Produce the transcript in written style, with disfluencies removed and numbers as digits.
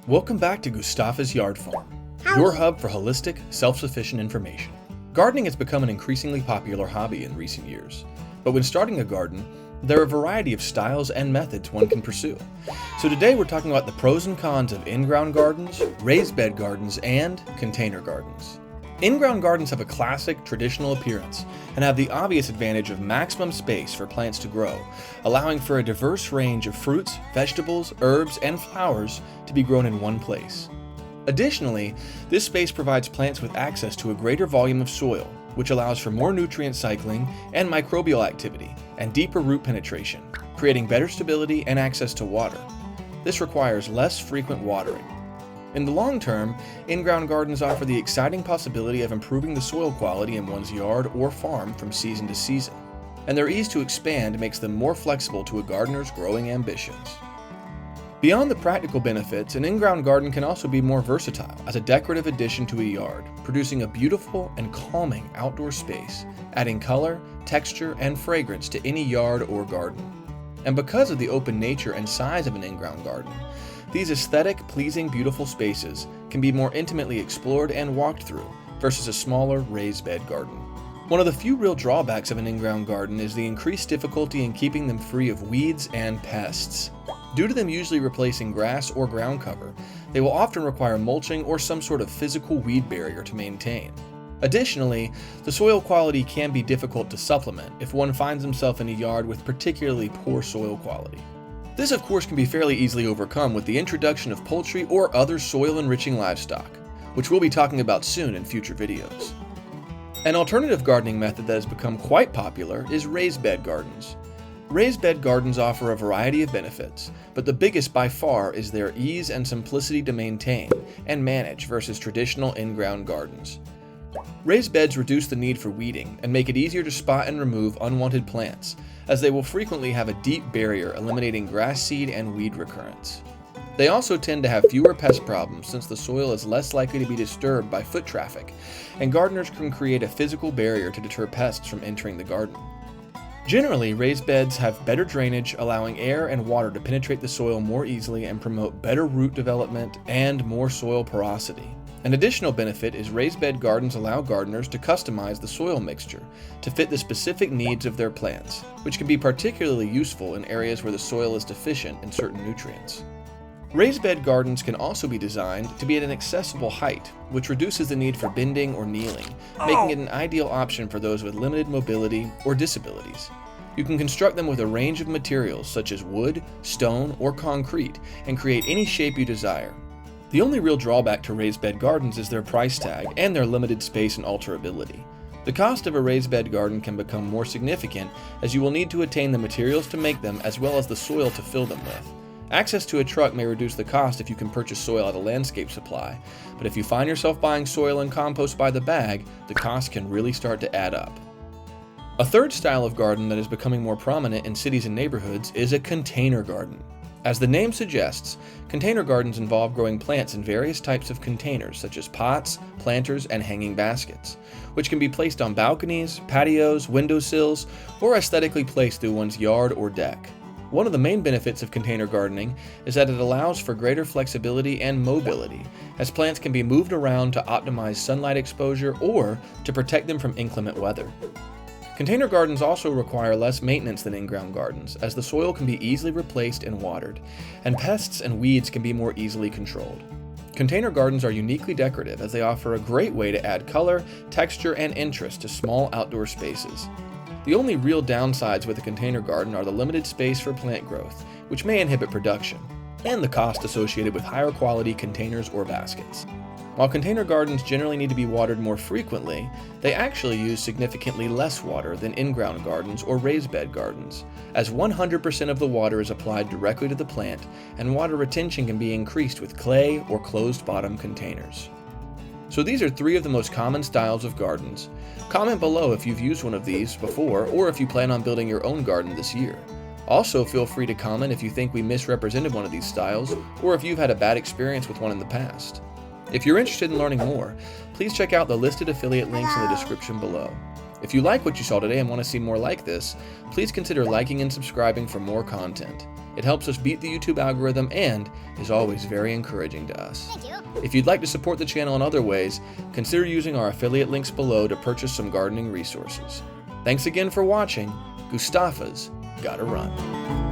Welcome back to Gustafa's Yard Farm, your hub for holistic, self-sufficient information. Gardening has become an increasingly popular hobby in recent years, but when starting a garden, there are a variety of styles and methods one can pursue. So today we're talking about the pros and cons of in-ground gardens, raised bed gardens, and container gardens. In-ground gardens have a classic, traditional appearance and have the obvious advantage of maximum space for plants to grow, allowing for a diverse range of fruits, vegetables, herbs, and flowers to be grown in one place. Additionally, this space provides plants with access to a greater volume of soil, which allows for more nutrient cycling and microbial activity, and deeper root penetration, creating better stability and access to water. This requires less frequent watering. In the long term, in-ground gardens offer the exciting possibility of improving the soil quality in one's yard or farm from season to season, and their ease to expand makes them more flexible to a gardener's growing ambitions. Beyond the practical benefits, an in-ground garden can also be more versatile as a decorative addition to a yard, producing a beautiful and calming outdoor space, adding color, texture, and fragrance to any yard or garden. And because of the open nature and size of an in-ground garden, these aesthetic, pleasing, beautiful spaces can be more intimately explored and walked through versus a smaller raised bed garden. One of the few real drawbacks of an in-ground garden is the increased difficulty in keeping them free of weeds and pests. Due to them usually replacing grass or ground cover, they will often require mulching or some sort of physical weed barrier to maintain. Additionally, the soil quality can be difficult to supplement if one finds himself in a yard with particularly poor soil quality. This, of course, can be fairly easily overcome with the introduction of poultry or other soil-enriching livestock, which we'll be talking about soon in future videos. An alternative gardening method that has become quite popular is raised bed gardens. Raised bed gardens offer a variety of benefits, but the biggest by far is their ease and simplicity to maintain and manage versus traditional in-ground gardens. Raised beds reduce the need for weeding and make it easier to spot and remove unwanted plants, as they will frequently have a deep barrier eliminating grass seed and weed recurrence. They also tend to have fewer pest problems since the soil is less likely to be disturbed by foot traffic, and gardeners can create a physical barrier to deter pests from entering the garden. Generally, raised beds have better drainage, allowing air and water to penetrate the soil more easily and promote better root development and more soil porosity. An additional benefit is raised bed gardens allow gardeners to customize the soil mixture to fit the specific needs of their plants, which can be particularly useful in areas where the soil is deficient in certain nutrients. Raised bed gardens can also be designed to be at an accessible height, which reduces the need for bending or kneeling, making it an ideal option for those with limited mobility or disabilities. You can construct them with a range of materials such as wood, stone, or concrete, and create any shape you desire. The only real drawback to raised bed gardens is their price tag and their limited space and alterability. The cost of a raised bed garden can become more significant as you will need to attain the materials to make them as well as the soil to fill them with. Access to a truck may reduce the cost if you can purchase soil at a landscape supply, but if you find yourself buying soil and compost by the bag, the cost can really start to add up. A third style of garden that is becoming more prominent in cities and neighborhoods is a container garden. As the name suggests, container gardens involve growing plants in various types of containers such as pots, planters, and hanging baskets, which can be placed on balconies, patios, windowsills, or aesthetically placed through one's yard or deck. One of the main benefits of container gardening is that it allows for greater flexibility and mobility, as plants can be moved around to optimize sunlight exposure or to protect them from inclement weather. Container gardens also require less maintenance than in-ground gardens, as the soil can be easily replaced and watered, and pests and weeds can be more easily controlled. Container gardens are uniquely decorative as they offer a great way to add color, texture, and interest to small outdoor spaces. The only real downsides with a container garden are the limited space for plant growth, which may inhibit production, and the cost associated with higher quality containers or baskets. While container gardens generally need to be watered more frequently, they actually use significantly less water than in-ground gardens or raised bed gardens, as 100% of the water is applied directly to the plant, and water retention can be increased with clay or closed-bottom containers. So these are three of the most common styles of gardens. Comment below if you've used one of these before or if you plan on building your own garden this year. Also, feel free to comment if you think we misrepresented one of these styles or if you've had a bad experience with one in the past. If you're interested in learning more, please check out the listed affiliate links in the description below. If you like what you saw today and want to see more like this, please consider liking and subscribing for more content. It helps us beat the YouTube algorithm and is always very encouraging to us. Thank you. If you'd like to support the channel in other ways, consider using our affiliate links below to purchase some gardening resources. Thanks again for watching. Gustafa's Gotta Run.